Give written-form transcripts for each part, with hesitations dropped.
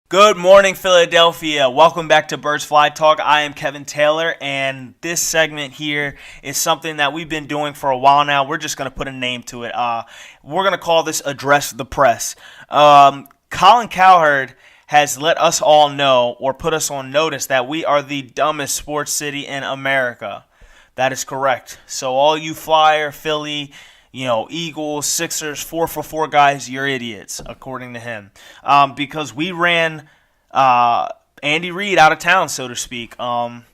Good morning, Philadelphia. Welcome back to Birds Fly Talk. I am Kevin Taylor, and this segment here is something that we've been doing for a while now. We're just going to put a name to it. We're going to call this Address the Press. Colin Cowherd has let us all know, or put us on notice, that we are the dumbest sports city in America. That is correct. So all you Flyer, Philly, Eagles, Sixers, 4-for-4 guys, you're idiots, according to him. Because we ran Andy Reid out of town, so to speak. I'm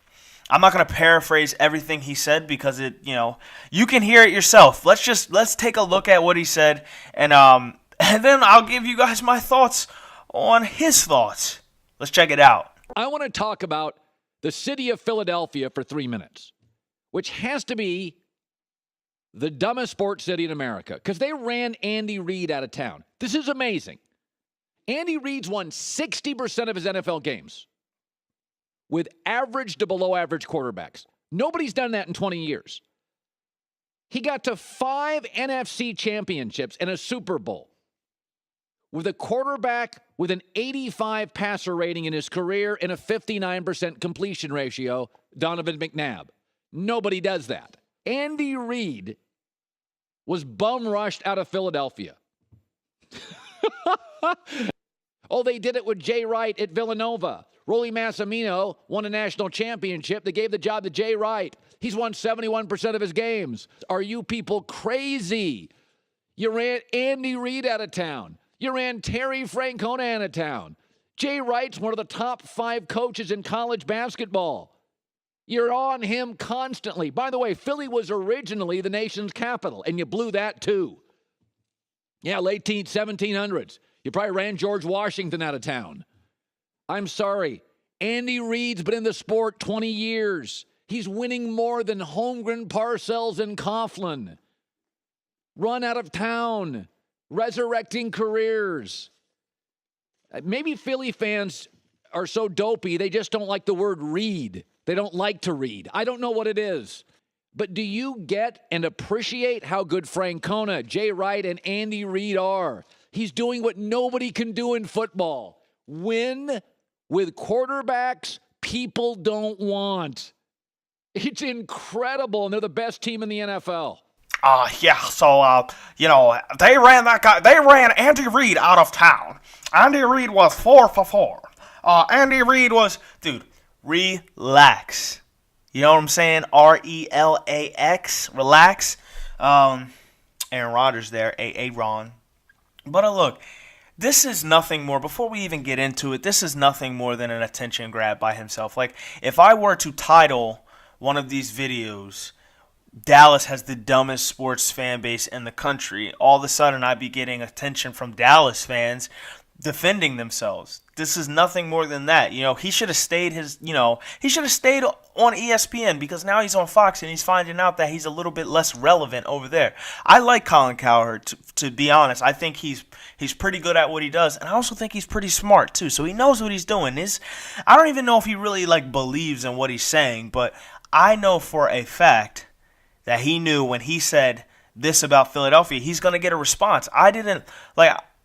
not going to paraphrase everything he said because you can hear it yourself. Let's take a look at what he said, and then I'll give you guys my thoughts on his thoughts. Let's check it out. I want to talk about the city of Philadelphia for 3 minutes, which has to be the dumbest sports city in America, because they ran Andy Reid out of town. This is amazing. Andy Reid's won 60% of his NFL games with average to below average quarterbacks. Nobody's done that in 20 years. He got to 5 NFC championships and a Super Bowl with a quarterback with an 85 passer rating in his career and a 59% completion ratio, Donovan McNabb. Nobody does that. Andy Reid was bum rushed out of Philadelphia. Oh, they did it with Jay Wright at Villanova. Rolly Massimino won a national championship. They gave the job to Jay Wright. He's won 71% of his games. Are you people crazy? You ran Andy Reid out of town. You ran Terry Francona out of town. Jay Wright's one of the top 5 coaches in college basketball. You're on him constantly. By the way, Philly was originally the nation's capital, and you blew that too. Yeah, late 1700s. You probably ran George Washington out of town. I'm sorry. Andy Reid's been in the sport 20 years. He's winning more than Holmgren, Parcells, and Coughlin. Run out of town. Resurrecting careers. Maybe Philly fans are so dopey, they just don't like the word read. They don't like to read. I don't know what it is. But do you get and appreciate how good Francona, Jay Wright, and Andy Reid are? He's doing what nobody can do in football. Win with quarterbacks people don't want. It's incredible, and they're the best team in the NFL. They ran that guy. They ran Andy Reid out of town. Andy Reid was 4-for-4. Andy Reid was, dude, relax. You know what I'm saying? RELAX. Relax. Aaron Rodgers there. Aaron. But look, this is nothing more. Before we even get into it, this is nothing more than an attention grab by himself. Like, if I were to title one of these videos, Dallas has the dumbest sports fan base in the country, all of a sudden I'd be getting attention from Dallas fans defending themselves. This is nothing more than that. He should have stayed he should have stayed on ESPN, because now he's on Fox and he's finding out that he's a little bit less relevant over there. I like Colin Cowherd, to be honest. I think he's pretty good at what he does, and I also think he's pretty smart too. So he knows what he's doing. I don't even know if he really believes in what he's saying, but I know for a fact that he knew when he said this about Philadelphia, he's going to get a response.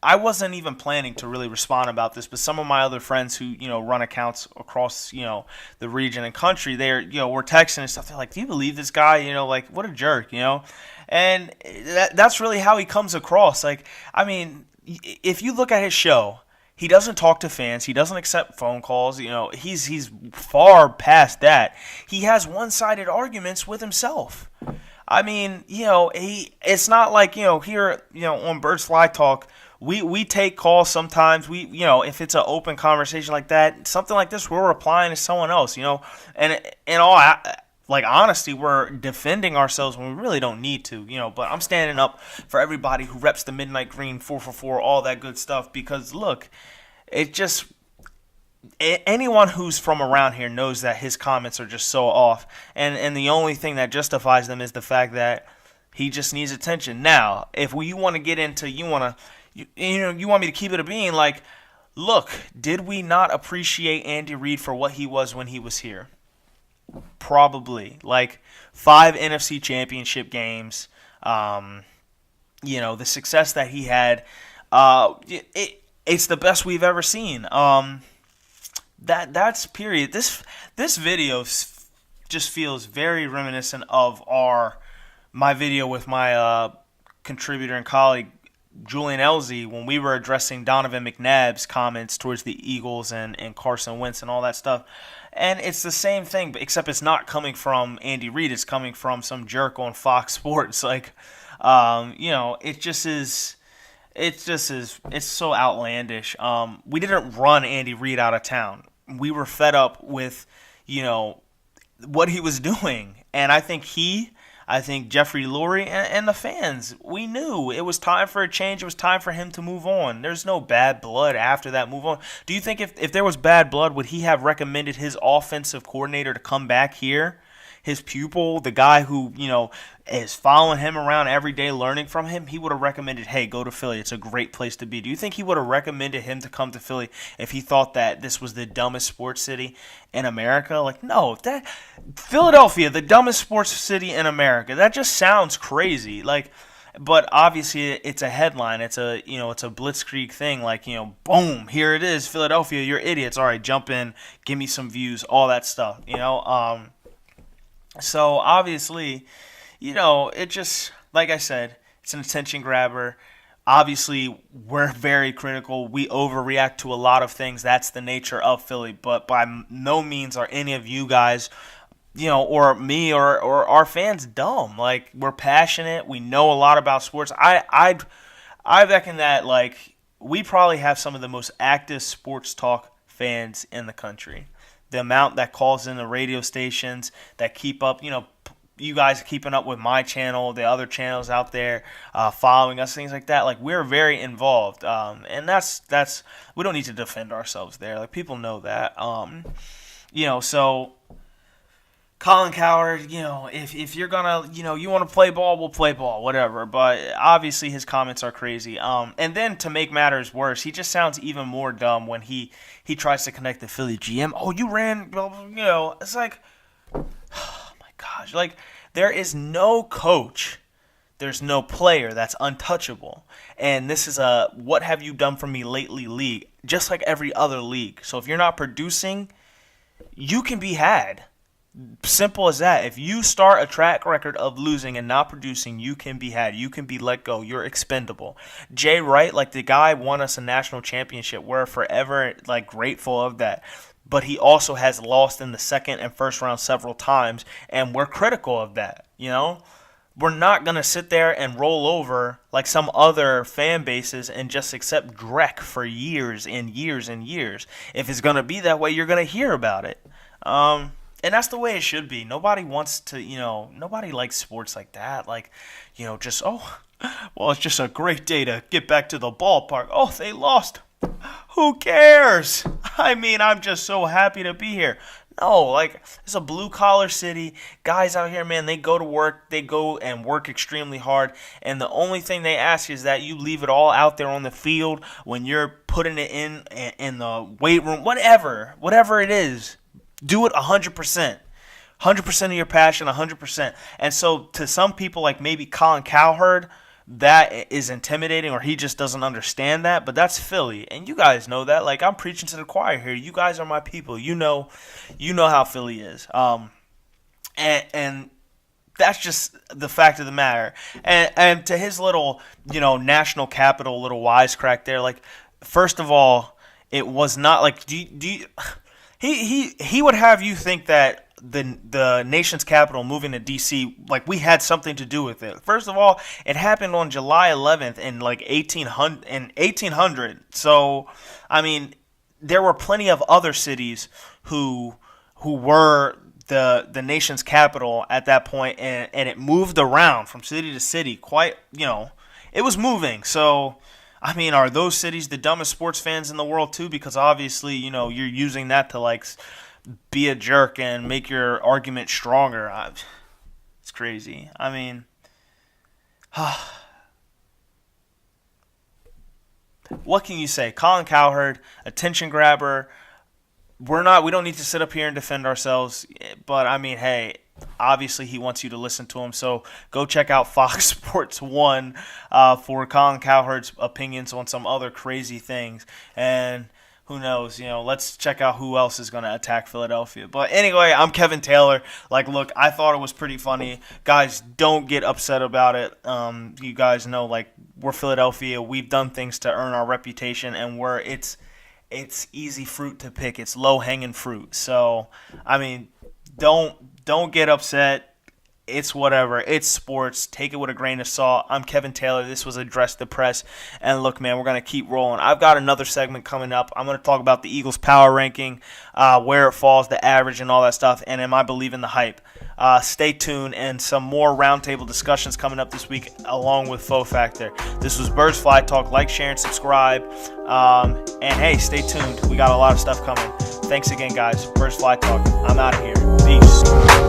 I wasn't even planning to really respond about this, but some of my other friends who, run accounts across, the region and country, they're, we're texting and stuff. They're like, do you believe this guy? What a jerk, And that's really how he comes across. If you look at his show, he doesn't talk to fans. He doesn't accept phone calls. He's far past that. He has one-sided arguments with himself. It's not like, here, on Birds Fly Talk, we take calls sometimes. If it's an open conversation like that, something like this, we're replying to someone else, and in all honesty, we're defending ourselves when we really don't need to, but I'm standing up for everybody who reps the Midnight Green, 4-for-4, all that good stuff, because look, anyone who's from around here knows that his comments are just so off, and the only thing that justifies them is the fact that he just needs attention. Now, if you want to get into, you want me to keep it a being, look, did we not appreciate Andy Reid for what he was when he was here? Probably. 5 NFC championship games, the success that he had, it's the best we've ever seen. That's period. This video just feels very reminiscent of my video with my contributor and colleague Julian Elzey when we were addressing Donovan McNabb's comments towards the Eagles and Carson Wentz and all that stuff. And it's the same thing, except it's not coming from Andy Reid. It's coming from some jerk on Fox Sports. Like, it just is. It's so outlandish. We didn't run Andy Reid out of town. We were fed up with, what he was doing. And I think Jeffrey Lurie and the fans, we knew it was time for a change. It was time for him to move on. There's no bad blood after that move on. Do you think if there was bad blood, would he have recommended his offensive coordinator to come back here? His pupil, the guy who, is following him around every day, learning from him, he would have recommended, hey, go to Philly. It's a great place to be. Do you think he would have recommended him to come to Philly if he thought that this was the dumbest sports city in America? Like, no, Philadelphia, the dumbest sports city in America. That just sounds crazy. Like, but obviously it's a headline. It's a blitzkrieg thing. Like, boom, here it is, Philadelphia. You're idiots. All right, jump in, give me some views, all that stuff. So obviously, it just, like I said, it's an attention grabber. Obviously, we're very critical. We overreact to a lot of things. That's the nature of Philly. But by no means are any of you guys, or me or our fans dumb. Like, we're passionate. We know a lot about sports. I reckon that, like, we probably have some of the most active sports talk fans in the country. The amount that calls in the radio stations that keep up, you guys keeping up with my channel, the other channels out there, following us, things like that. Like, we're very involved, and that's we don't need to defend ourselves there. Like, people know that. So Colin Cowherd, if you're gonna, you want to play ball, we'll play ball, whatever. But obviously his comments are crazy. And then to make matters worse, he just sounds even more dumb when he tries to connect the Philly GM. Oh, you ran, it's like, oh my gosh, like, there is no coach, there's no player that's untouchable. And this is a what have you done for me lately league, just like every other league. So if you're not producing, you can be had. Simple as that. If you start a track record of losing and not producing, you can be had. You can be let go. You're expendable. Jay Wright, like, the guy won us a national championship. We're forever, like, grateful of that. But he also has lost in the second and first round several times, and we're critical of that. We're not going to sit there and roll over like some other fan bases and just accept dreck for years and years and years. If it's going to be that way, you're going to hear about it. And that's the way it should be. Nobody wants to, nobody likes sports like that. Like, just, it's just a great day to get back to the ballpark. Oh, they lost. Who cares? I mean, I'm just so happy to be here. No, like, it's a blue-collar city. Guys out here, man, they go to work. They go and work extremely hard. And the only thing they ask is that you leave it all out there on the field when you're putting it in the weight room, whatever it is. Do it 100%. 100% of your passion, 100%. And so to some people, like maybe Colin Cowherd, that is intimidating, or he just doesn't understand that. But that's Philly, and you guys know that. Like, I'm preaching to the choir here. You guys are my people. You know how Philly is. And that's just the fact of the matter. And to his little, national capital little wisecrack there, like, first of all, it was not like He would have you think that the nation's capital moving to D.C., like, we had something to do with it. First of all, it happened on July 11th in, like, 1800. So, I mean, there were plenty of other cities who were the nation's capital at that point, and it moved around from city to city quite, it was moving. So, I mean, are those cities the dumbest sports fans in the world too? Because obviously, you're using that to, like, be a jerk and make your argument stronger. It's crazy. I mean, what can you say? Colin Cowherd, attention grabber. We don't need to sit up here and defend ourselves. But I mean, hey, obviously he wants you to listen to him. So go check out Fox Sports 1 for Colin Cowherd's opinions on some other crazy things. And who knows, let's check out who else is going to attack Philadelphia. But anyway, I'm Kevin Taylor. Look, I thought it was pretty funny. Guys, don't get upset about it. You guys know, we're Philadelphia. We've done things to earn our reputation, and it's easy fruit to pick. It's low-hanging fruit. So, don't get upset. It's whatever. It's sports. Take it with a grain of salt. I'm Kevin Taylor. This was Address the Press. And look, man, we're going to keep rolling. I've got another segment coming up. I'm going to talk about the Eagles' power ranking, where it falls, the average, and all that stuff. And am I believing the hype? Stay tuned, and some more roundtable discussions coming up this week along with Faux Factor. This was Birds Fly Talk. Like, share, and subscribe. And, hey, stay tuned. We got a lot of stuff coming. Thanks again, guys. Birds Fly Talk. I'm out of here. Peace.